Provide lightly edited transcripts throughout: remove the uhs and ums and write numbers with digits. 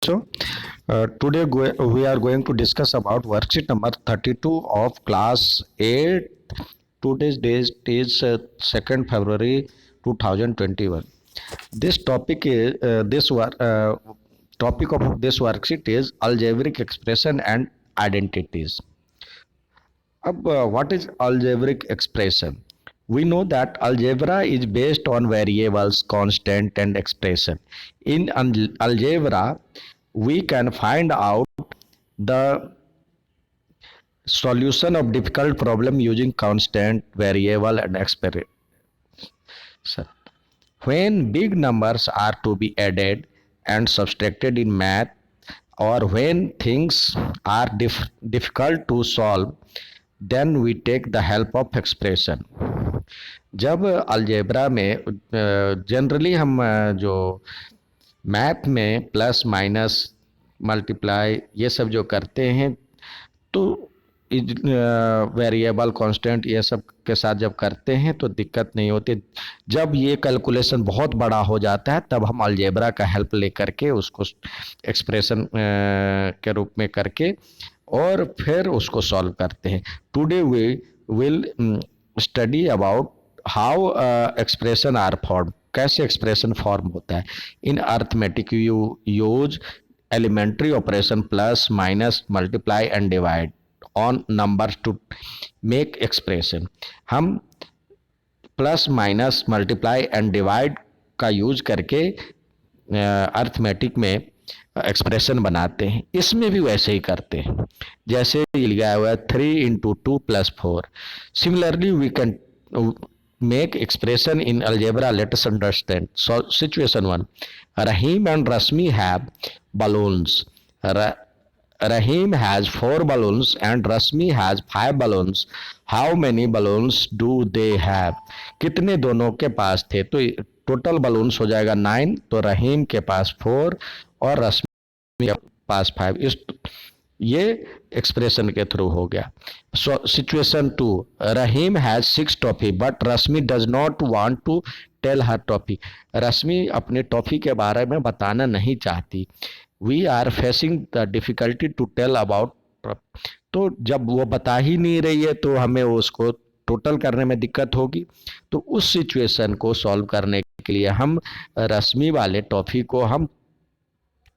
bachcho. We are going to discuss about worksheet number 32 of class 8. Today's date is 2nd February 2021. This topic is topic of this worksheet is algebraic expression and identities. What is algebraic expression? We know that algebra is based on variables, constant, and expression. In algebra, we can find out the solution of difficult problem using constant, variable, and expression. When big numbers are to be added and subtracted in math, or when things are difficult to solve, then we take the help of expression. जब algebra में generally हम जो math में plus minus multiply ये सब जो करते हैं तो वेरिएबल कांस्टेंट ये सब के साथ जब करते हैं तो दिक्कत नहीं होती। जब ये कैलकुलेशन बहुत बड़ा हो जाता है तब हम अलजेब्रा का हेल्प लेकर के उसको एक्सप्रेशन के रूप में करके और फिर उसको सॉल्व करते हैं। Today we will study about how expression are form, कैसे एक्सप्रेशन फॉर्म होता है। In arithmetic you use elementary operation plus minus multiply and divide on numbers to make expression. हम plus minus multiply and divide का use करके arithmetic में expression बनाते हैं। इसमें भी वैसे ही करते हैं जैसे ये लिखा हुआ है 3 into 2 plus 4। Similarly we can make expression in algebra. Let us understand. So situation 1, Rahim and Rasmi have balloons. Rahim has 4 balloons and Rasmi has 5 balloons. How many balloons do they have? कितने दोनों के पास थे? तो total balloons हो जाएगा 9, तो रहीम के पास 4 और रश्मि के पास 5। इस ये एक्सप्रेशन के थ्रू हो गया। So situation 2, Rahim has 6 toffee but Rashmi does not want to tell her toffee. Rashmi अपने टॉफी के बारे में बताना नहीं चाहती। We are facing the difficulty to tell about. तो जब वो बता ही नहीं रही है तो हमें उसको टोटल करने में दिक्कत होगी। तो उस सिचुएशन को सॉल्व करने के लिए हम रश्मि वाले टॉफी को हम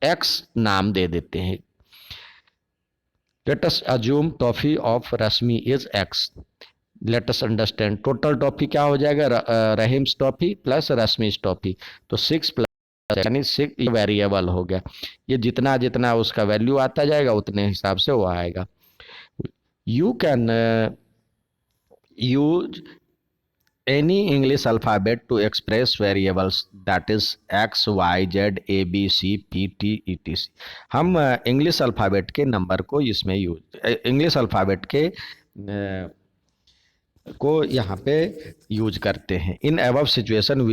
x नाम दे देते हैं। Let us assume toffee of Rashmi is x। Let us understand total toffee क्या हो जाएगा, Rahim's toffee plus Rashmi's toffee. तो 6 प्लस यानी 6 वेरिएबल हो गया। ये जितना जितना उसका वैल्यू आता जाएगा उतने हिसाब से वो आएगा। You can use any English alphabet to express variables, that is x, y, z, a, b, c, p, t, etc. हम इंग्लिश अल्फ़ाबेट के नंबर को इसमें इंग्लिश अल्फ़ाबेट के को यहाँ पे यूज करते हैं। In above situation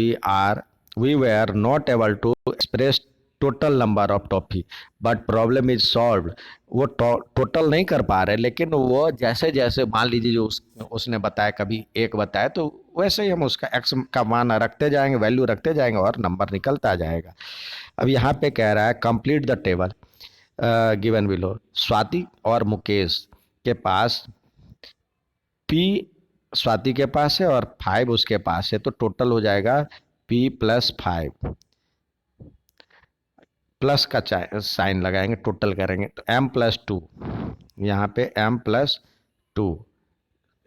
we were not able to express total number of toffee but problem is solve. वो टोटल नहीं कर पा रहे लेकिन वो जैसे जैसे मान लीजिए जो उसने बताया, कभी 1 बताया तो वैसे ही हम उसका x का मान रखते जाएंगे, वैल्यू रखते जाएंगे और नंबर निकलता जाएगा। अब यहाँ पे कह रहा है complete the table given below. Swati और मुकेश के पास p स्वाति के पास है और 5 उसके पास है, तो टोटल हो जाएगा p + 5। प्लस का साइन लगाएंगे, टोटल करेंगे तो m + 2, यहाँ पे m + 2।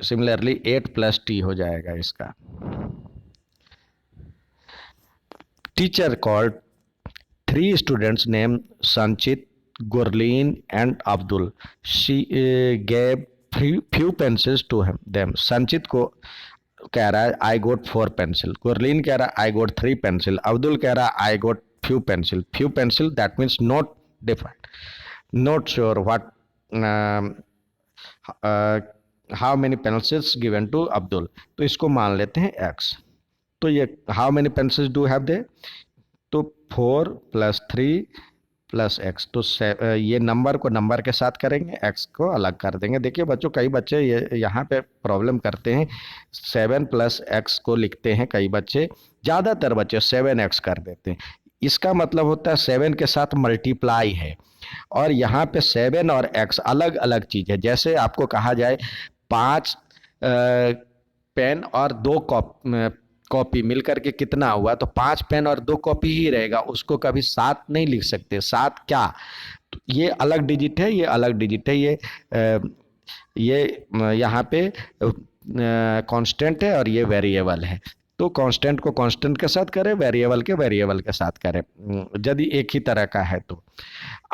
सिमिलरली 8 + t हो जाएगा इसका। टीचर कॉल्ड 3 स्टूडेंट्स नेम संचित, Gurleen and Abdul. She gave few pencils to them। संचित को कह रहा है I got 4 pencil, गुरलीन कह रहा है I got 3 pencil, अब्दुल कह रहा है I got few pencil that means not different, not sure what how many pencils given to Abdul। तो इसको मान लेते हैं x। तो ये how many pencils do have they, तो 4 + 3 + x। तो ये नंबर को नंबर के साथ करेंगे, x को अलग कर देंगे। देखिए बच्चों कई बच्चे ये यहाँ पे प्रॉब्लम करते हैं, 7 + x को लिखते हैं कई बच्चे, ज़्यादातर बच्चे 7x कर देते हैं। इसका मतलब होता है 7 के साथ मल्टीप्लाई है। और यहाँ पे 7 और x अलग अलग चीज है। जैसे आपको कहा जाए 5 पेन और 2 कॉपी मिलकर के कितना हुआ, तो 5 पेन और 2 कॉपी ही रहेगा, उसको कभी 7 नहीं लिख सकते। 7 क्या, तो ये अलग डिजिट है, ये अलग डिजिट है, ये यहाँ पे कांस्टेंट है और ये वेरिएबल है। तो कांस्टेंट को कांस्टेंट के साथ करें, वेरिएबल के वेरिएबल के साथ करें, यदि एक ही तरह का है तो।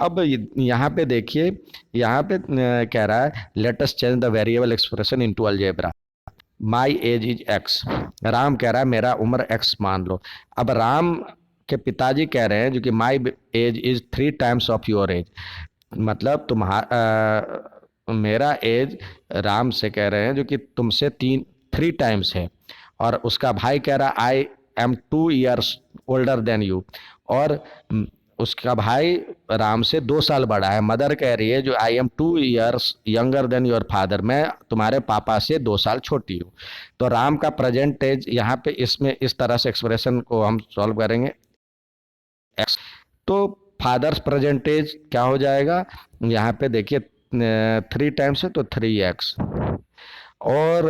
अब यहाँ पे देखिए, यहाँ पे कह रहा है let us change the variable expression into algebra. My age is x. Ram कह रहा है मेरा उम्र एक्स मान लो। अब राम के पिताजी कह रहे हैं जो कि my age is 3 times of your age, मतलब तुम्हारा मेरा एज राम से कह रहे हैं जो कि तुमसे 3 टाइम्स है। और उसका भाई कह रहा I am 2 years older than you, और उसका भाई राम से 2 साल बड़ा है। मदर कह रही है जो I am 2 years younger than your father, मैं तुम्हारे पापा से 2 साल छोटी हूँ। तो राम का प्रेजेंट एज यहाँ पे इसमें इस तरह से एक्सप्रेशन को हम सॉल्व करेंगे एक्स, तो फादर्स प्रेजेंट एज क्या हो जाएगा, यहाँ पे देखिए 3 टाइम्स है तो 3x, और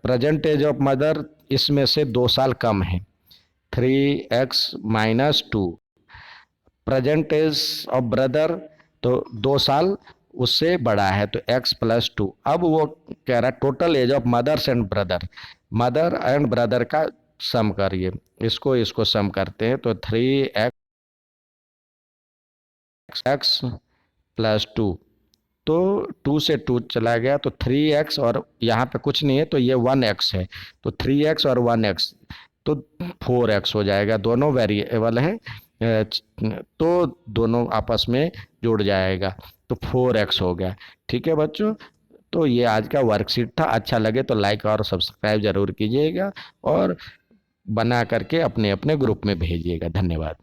प्रेजेंट एज ऑफ मदर इसमें से 2 साल कम है, 3x - 2। Present as of brother तो 2 साल उससे बड़ा है तो x + 2। अब वो कह रहा है total age of mothers and brother, mother and brother का सम करिए, इसको इसको सम करते हैं तो 3x+2, तो 2 से 2 चला गया तो 3x, और यहाँ पे कुछ नहीं है तो ये 1x है, तो 3x और 1x तो 4x हो जाएगा। दोनों वेरिएबल है तो दोनों आपस में जुड़ जाएगा तो 4x हो गया। ठीक है बच्चों, तो ये आज का वर्कशीट था। अच्छा लगे तो लाइक और सब्सक्राइब जरूर कीजिएगा और बना करके अपने अपने ग्रुप में भेजिएगा। धन्यवाद।